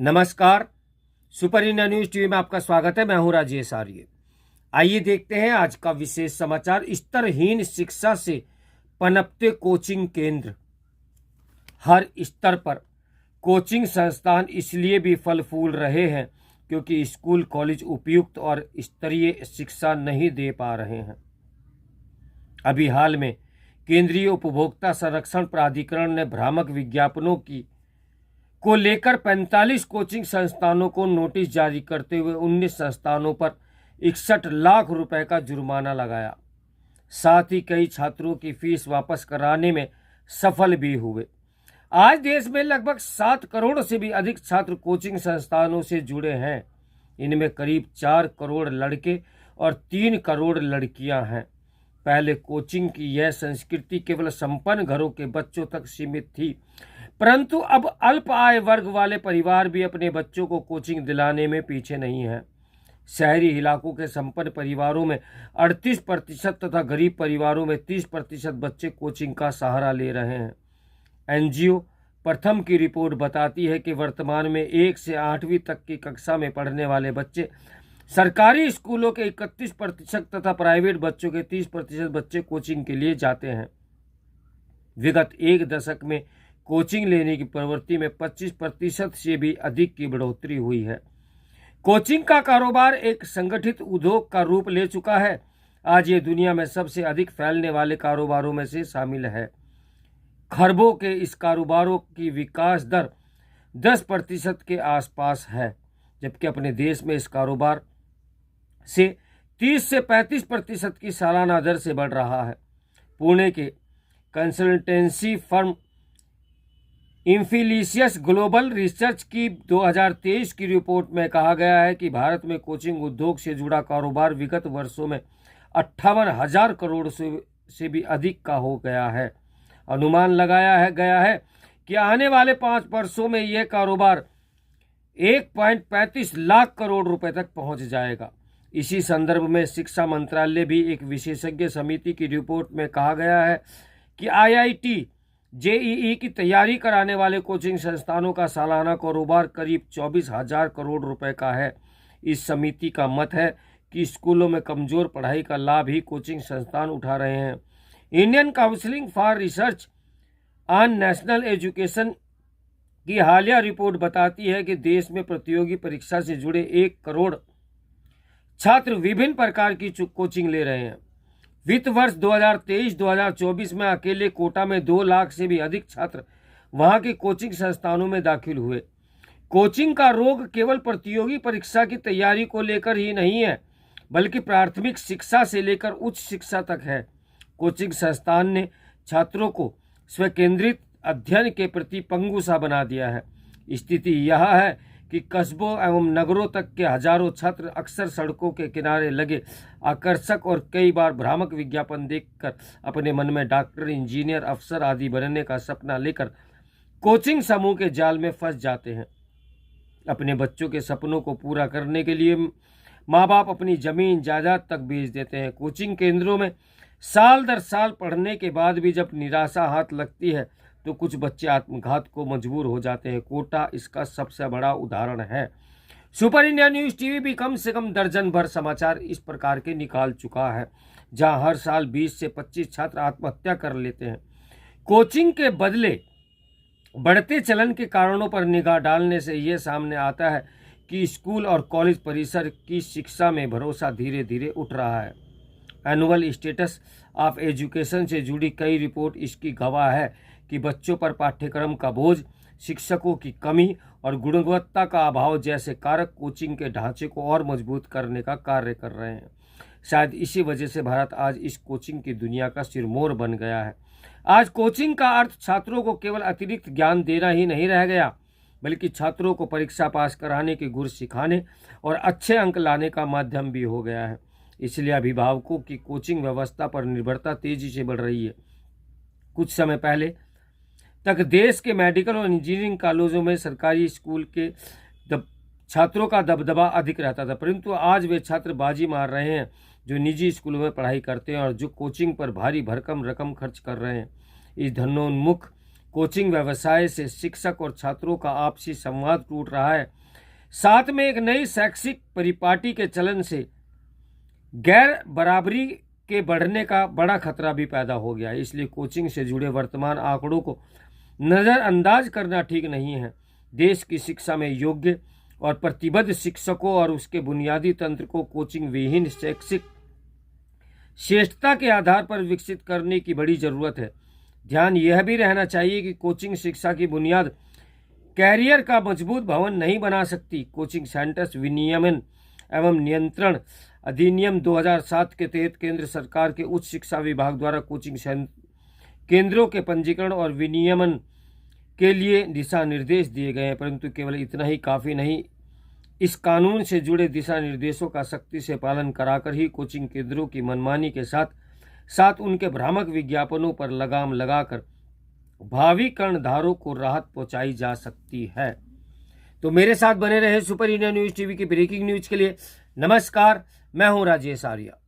नमस्कार। Super India news TV में आपका स्वागत है। मैं हूं राजेश आर्य। आइए देखते हैं आज का विशेष समाचार। स्तरहीन शिक्षा से पनपते कोचिंग केंद्र। हर स्तर पर कोचिंग संस्थान इसलिए भी फल फूल रहे हैं क्योंकि स्कूल कॉलेज उपयुक्त और स्तरीय शिक्षा नहीं दे पा रहे हैं। अभी हाल में केंद्रीय उपभोक्ता संरक्षण प्राधिकरण ने भ्रामक विज्ञापनों को लेकर 45 कोचिंग संस्थानों को नोटिस जारी करते हुए 19 संस्थानों पर 61 लाख रुपए का जुर्माना लगाया। साथ ही कई छात्रों की फीस वापस कराने में सफल भी हुए। आज देश में लगभग 7 करोड़ से भी अधिक छात्र कोचिंग संस्थानों से जुड़े हैं। इनमें करीब 4 करोड़ लड़के और 3 करोड़ लड़कियां हैं। पहले कोचिंग की यह संस्कृति केवल संपन्न घरों के बच्चों तक सीमित थी, परंतु अब अल्प आय वर्ग वाले परिवार भी अपने बच्चों को कोचिंग दिलाने में पीछे नहीं हैं। शहरी इलाकों के संपन्न परिवारों में 38% तथा गरीब परिवारों में 30% बच्चे कोचिंग का सहारा ले रहे हैं। एनजीओ प्रथम की रिपोर्ट बताती है कि वर्तमान में 1 से 8वीं तक की कक्षा में पढ़ने वाले बच्चे सरकारी स्कूलों के 31% तथा प्राइवेट बच्चों के 30% बच्चे कोचिंग के लिए जाते हैं। विगत एक दशक में कोचिंग लेने की प्रवृत्ति में 25% से भी अधिक की बढ़ोतरी हुई है। कोचिंग का कारोबार एक संगठित उद्योग का रूप ले चुका है। आज ये दुनिया में सबसे अधिक फैलने वाले कारोबारों में से शामिल है। खरबों के इस कारोबारों की विकास दर 10% के आसपास है, जबकि अपने देश में इस कारोबार से 30 से 35% की सालाना दर से बढ़ रहा है। पुणे के कंसल्टेंसी फर्म इन्फिलिशियस ग्लोबल रिसर्च की 2023 की रिपोर्ट में कहा गया है कि भारत में कोचिंग उद्योग से जुड़ा कारोबार विगत वर्षों में 58,000 करोड़ से भी अधिक का हो गया है। अनुमान लगाया गया है कि आने वाले 5 वर्षों में यह कारोबार 1.35 लाख करोड़ रुपए तक पहुंच जाएगा। इसी संदर्भ में शिक्षा मंत्रालय भी एक विशेषज्ञ समिति की रिपोर्ट में कहा गया है कि IIT JEE की तैयारी कराने वाले कोचिंग संस्थानों का सालाना कारोबार करीब 24,000 करोड़ रुपए का है। इस समिति का मत है कि स्कूलों में कमजोर पढ़ाई का लाभ ही कोचिंग संस्थान उठा रहे हैं। Indian council for research on national education की हालिया रिपोर्ट बताती है कि देश में प्रतियोगी परीक्षा से जुड़े 1 करोड़ छात्र विभिन्न प्रकार की कोचिंग ले रहे हैं। वित्त वर्ष 2023-2024 में अकेले कोटा में 2 लाख से भी अधिक छात्र वहां के कोचिंग संस्थानों में दाखिल हुए। कोचिंग का रोग केवल प्रतियोगी परीक्षा की तैयारी को लेकर ही नहीं है, बल्कि प्राथमिक शिक्षा से लेकर उच्च शिक्षा तक है। कोचिंग संस्थान ने छात्रों को स्वकेंद्रित अध्ययन के प्रति पंगु सा बना दिया है। स्थिति यह है कि कस्बों एवं नगरों तक के हजारों छात्र अक्सर सड़कों के किनारे लगे आकर्षक और कई बार भ्रामक विज्ञापन देखकर अपने मन में डॉक्टर, इंजीनियर, अफसर आदि बनने का सपना लेकर कोचिंग समूह के जाल में फंस जाते हैं। अपने बच्चों के सपनों को पूरा करने के लिए माँ बाप अपनी जमीन जायदाद तक बेच देते हैं। कोचिंग केंद्रों में साल दर साल पढ़ने के बाद भी जब निराशा हाथ लगती है तो कुछ बच्चे आत्मघात को मजबूर हो जाते हैं। कोटा इसका सबसे बड़ा उदाहरण है। सुपर इंडिया न्यूज टीवी भी कम से कम दर्जन भर समाचार इस प्रकार के निकाल चुका है, जहां हर साल 20 से 25 छात्र आत्महत्या कर लेते हैं। कोचिंग के बदले बढ़ते चलन के कारणों पर निगाह डालने से यह सामने आता है कि स्कूल और कॉलेज परिसर की शिक्षा में भरोसा धीरे धीरे उठ रहा है। एनुअल स्टेटस ऑफ एजुकेशन से जुड़ी कई रिपोर्ट इसकी गवाह है कि बच्चों पर पाठ्यक्रम का बोझ, शिक्षकों की कमी और गुणवत्ता का अभाव जैसे कारक कोचिंग के ढांचे को और मजबूत करने का कार्य कर रहे हैं। शायद इसी वजह से भारत आज इस कोचिंग की दुनिया का सिरमौर बन गया है। आज कोचिंग का अर्थ छात्रों को केवल अतिरिक्त ज्ञान देना ही नहीं रह गया, बल्कि छात्रों को परीक्षा पास कराने के गुर सिखाने और अच्छे अंक लाने का माध्यम भी हो गया है। इसलिए अभिभावकों की कोचिंग व्यवस्था पर निर्भरता तेजी से बढ़ रही है। कुछ समय पहले तक देश के मेडिकल और इंजीनियरिंग कॉलेजों में सरकारी स्कूल के छात्रों का दबदबा अधिक रहता था, परंतु आज वे छात्र बाजी मार रहे हैं जो निजी स्कूलों में पढ़ाई करते हैं और जो कोचिंग पर भारी भरकम रकम खर्च कर रहे हैं। इस धनोन्मुख कोचिंग व्यवसाय से शिक्षक और छात्रों का आपसी संवाद टूट रहा है। साथ में एक नई शैक्षिक परिपाटी के चलन से गैर बराबरी के बढ़ने का बड़ा खतरा भी पैदा हो गया है। इसलिए कोचिंग से जुड़े वर्तमान आंकड़ों को नज़रअंदाज करना ठीक नहीं है। देश की शिक्षा में योग्य और प्रतिबद्ध शिक्षकों और उसके बुनियादी तंत्र को कोचिंग विहीन शैक्षिक श्रेष्ठता के आधार पर विकसित करने की बड़ी ज़रूरत है। ध्यान यह भी रहना चाहिए कि कोचिंग शिक्षा की बुनियाद कैरियर का मजबूत भवन नहीं बना सकती। कोचिंग सेंटर्स विनियमन एवं नियंत्रण अधिनियम 2007 के तहत केंद्र सरकार के उच्च शिक्षा विभाग द्वारा कोचिंग केंद्रों के पंजीकरण और विनियमन के लिए दिशा निर्देश दिए गए हैं, परंतु केवल इतना ही काफ़ी नहीं। इस कानून से जुड़े दिशा निर्देशों का सख्ती से पालन कराकर ही कोचिंग केंद्रों की मनमानी के साथ साथ उनके भ्रामक विज्ञापनों पर लगाम लगाकर भावी कर्णधारों को राहत पहुंचाई जा सकती है। तो मेरे साथ बने रहे सुपर इंडिया न्यूज़ टीवी की ब्रेकिंग न्यूज के लिए। नमस्कार, मैं हूं राजेश आर्या।